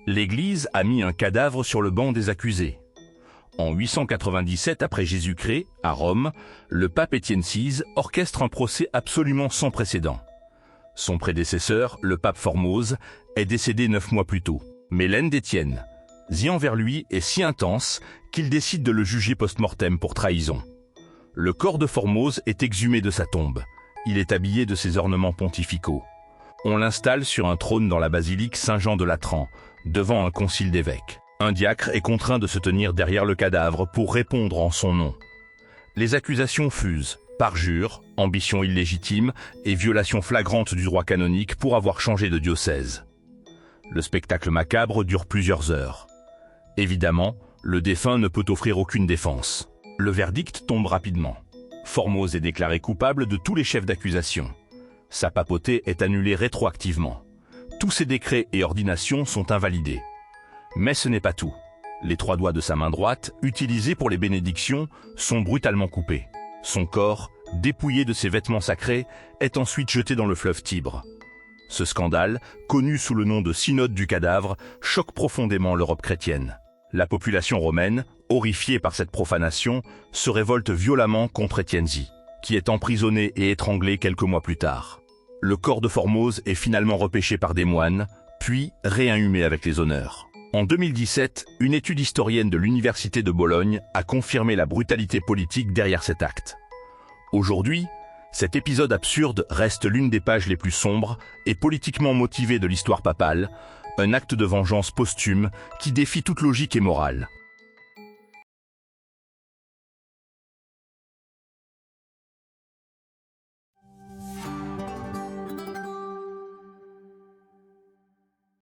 L'Église a mis un cadavre sur le banc des accusés. En 897 après Jésus-Christ, à Rome, le pape Étienne VI orchestre un procès absolument sans précédent. Son prédécesseur, le pape Formose, est décédé 9 mois plus tôt. Mais l'haine d'Étienne, envers lui, est si intense qu'il décide de le juger post-mortem pour trahison. Le corps de Formose est exhumé de sa tombe. Il est habillé de ses ornements pontificaux. On l'installe sur un trône dans la basilique Saint-Jean de Latran, devant un concile d'évêques. Un diacre est contraint de se tenir derrière le cadavre pour répondre en son nom. Les accusations fusent, parjure, ambition illégitime et violation flagrante du droit canonique pour avoir changé de diocèse. Le spectacle macabre dure plusieurs heures. Évidemment, le défunt ne peut offrir aucune défense. Le verdict tombe rapidement. Formose est déclaré coupable de tous les chefs d'accusation. Sa papauté est annulée rétroactivement. Tous ses décrets et ordinations sont invalidés. Mais ce n'est pas tout. Les 3 doigts de sa main droite, utilisés pour les bénédictions, sont brutalement coupés. Son corps, dépouillé de ses vêtements sacrés, est ensuite jeté dans le fleuve Tibre. Ce scandale, connu sous le nom de synode du cadavre, choque profondément l'Europe chrétienne. La population romaine, horrifiée par cette profanation, se révolte violemment contre Étienne VI, qui est emprisonné et étranglé quelques mois plus tard. Le corps de Formose est finalement repêché par des moines, puis réinhumé avec les honneurs. En 2017, une étude historienne de l'Université de Bologne a confirmé la brutalité politique derrière cet acte. Aujourd'hui, cet épisode absurde reste l'une des pages les plus sombres et politiquement motivées de l'histoire papale, un acte de vengeance posthume qui défie toute logique et morale.